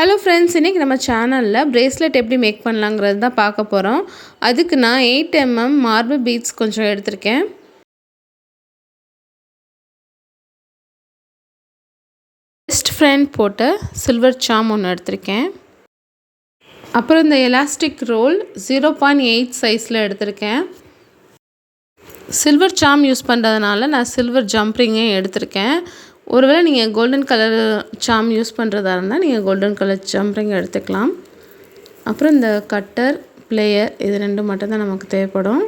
Hello friends, இன்றைக்கி நம்ம சேனலில் பிரேஸ்லெட் எப்படி மேக் பண்ணலாங்கிறது தான் பார்க்க போகிறோம். அதுக்கு நான் 8mm மார்பிள் பீட்ஸ் கொஞ்சம் எடுத்திருக்கேன். பெஸ்ட் ஃப்ரெண்ட் போட்ட சில்வர் சாம் ஒன்று எடுத்திருக்கேன். அப்புறம் இந்த எலாஸ்டிக் ரோல் 0.8 சைஸில் எடுத்திருக்கேன். சில்வர் சாம் யூஸ் பண்ணுறதுனால நான் சில்வர் ஜம்ப்ரிங்கே எடுத்திருக்கேன். ஒருவேளை நீங்கள் கோல்டன் கலர் சாம் யூஸ் பண்ணுறதா இருந்தால் நீங்கள் கோல்டன் கலர் ஜம்ப்ரிங் எடுத்துக்கலாம். அப்புறம் இந்த கட்டர், பிளேயர் இது ரெண்டும் மட்டும்தான் நமக்கு தேவைப்படும்.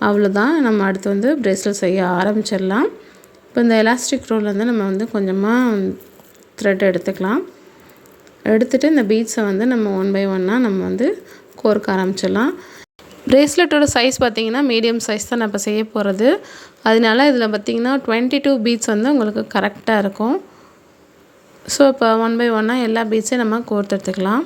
அவ்வளோதான். நம்ம அடுத்து பிரேஸ்லெட் செய்ய ஆரம்பிச்சிடலாம். இப்போ இந்த எலாஸ்டிக் ரோல் நம்ம கொஞ்சமாக த்ரெட் எடுத்துக்கலாம். எடுத்துகிட்டு இந்த பீட்ஸை நம்ம ஒன் பை ஒன்னாக நம்ம கோர்க்க ஆரம்பிச்சிடலாம். பிரேஸ்லெட்டோட சைஸ் பார்த்திங்கன்னா மீடியம் சைஸ் தான் நான் இப்போ செய்ய போகிறது. அதனால இதில் பார்த்திங்கன்னா 22 பீட்ஸ் உங்களுக்கு கரெக்டாக இருக்கும். ஸோ இப்போ ஒன் பை ஒன்னாக எல்லா பீட்ஸையும் நம்ம கோர்த்து எடுத்துக்கலாம்.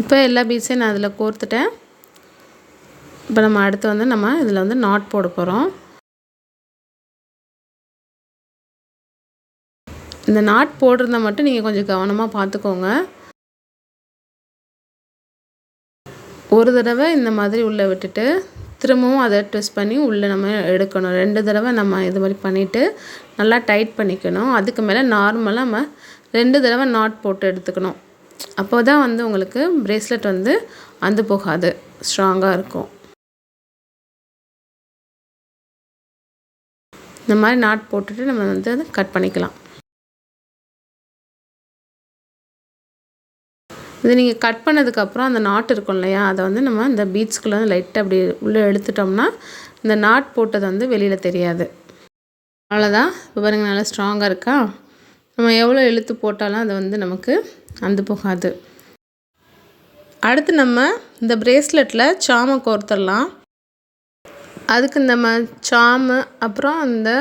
இப்போ எல்லா பீட்ஸையும் நான் அதில் கோர்த்துட்டேன். இப்போ நம்ம அடுத்து நம்ம இதில் நாட் போட போகிறோம். இந்த நாட் போடுறத மட்டும் நீங்கள் கொஞ்சம் கவனமாக பார்த்துக்கோங்க. ஒரு தடவை இந்த மாதிரி உள்ளே விட்டுட்டு திரும்பவும் அதை ட்விஸ்ட் பண்ணி உள்ளே நம்ம எடுக்கணும். 2 தடவை நம்ம இது மாதிரி பண்ணிவிட்டு நல்லா டைட் பண்ணிக்கணும். அதுக்கு மேலே நார்மலாக நம்ம 2 தடவை நாட் போட்டு எடுத்துக்கணும். அப்போ தான் உங்களுக்கு பிரேஸ்லெட் அந்து போகாது, ஸ்ட்ராங்காக இருக்கும். இந்த மாதிரி நாட் போட்டுட்டு நம்ம அதை கட் பண்ணிக்கலாம். இது நீங்கள் கட் பண்ணதுக்கப்புறம் அந்த நாட் இருக்கும் இல்லையா, அதை நம்ம இந்த பீட்ஸ்குள்ளே லைட்டாக அப்படி உள்ளே எடுத்துட்டோம்னா இந்த நாட் போட்டது வெளியில் தெரியாது. அவ்வளோதான். இப்போ பாருங்கள், நல்லா ஸ்ட்ராங்காக இருக்கா. நம்ம எவ்வளோ இழுத்து போட்டாலும் அது நமக்கு அந்து போகாது. அடுத்து நம்ம இந்த பிரேஸ்லெட்டில் சாமை கோர்த்துடலாம். அதுக்கு நம்ம சாமு, அப்புறம் இந்த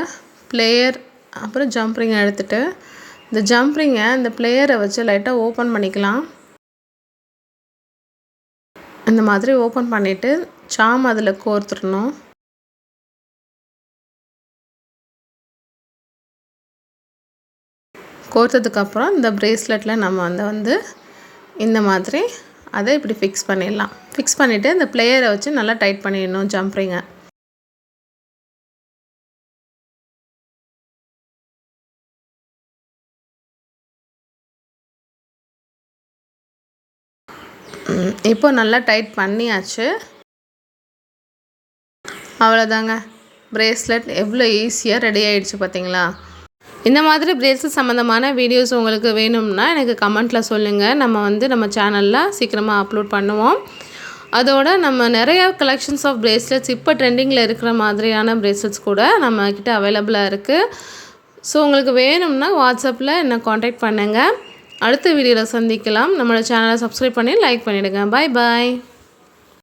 பிளேயர், அப்புறம் ஜம்ப்ரிங்கை எடுத்துகிட்டு இந்த ஜம்ப்ரிங்கை இந்த பிளேயரை வச்சு லைட்டாக ஓப்பன் பண்ணிக்கலாம். இந்த மாதிரி ஓப்பன் பண்ணிவிட்டு சாம் அதில் கோர்த்துடணும். கோர்த்ததுக்கப்புறம் இந்த பிரேஸ்லெட்டில் நம்ம இந்த மாதிரி அதை இப்படி ஃபிக்ஸ் பண்ணிடலாம். ஃபிக்ஸ் பண்ணிவிட்டு இந்த பிளேயரை வச்சு நல்லா டைட் பண்ணிடணும் ஜம்ப்ரிங்கை. இப்போ நல்லா டைட் பண்ணியாச்சு. அவ்வளோதாங்க, பிரேஸ்லெட் எவ்வளோ ஈஸியாக ரெடி ஆகிடுச்சு பார்த்தீங்களா. இந்த மாதிரி பிரேஸ்லெட் சம்மந்தமான வீடியோஸ் உங்களுக்கு வேணும்னா எனக்கு கமெண்ட்டில் சொல்லுங்கள். நம்ம சேனலில் சீக்கிரமாக அப்லோட் பண்ணுவோம். அதோட நம்ம நிறைய கலெக்ஷன்ஸ் ஆஃப் பிரேஸ்லெட்ஸ் இப்போ ட்ரெண்டிங்கில் இருக்கிற மாதிரியான பிரேஸ்லெட்ஸ் கூட நம்மக்கிட்ட அவைலபிளாக இருக்குது. ஸோ உங்களுக்கு வேணும்னா வாட்ஸ்அப்பில் என்னை காண்டாக்ட் பண்ணுங்கள். அடுத்த வீடியோவில் சந்திக்கலாம். நம்மளோட சேனலை சப்ஸ்கிரைப் பண்ணி லைக் பண்ணிவிடுங்க. பாய் பாய்.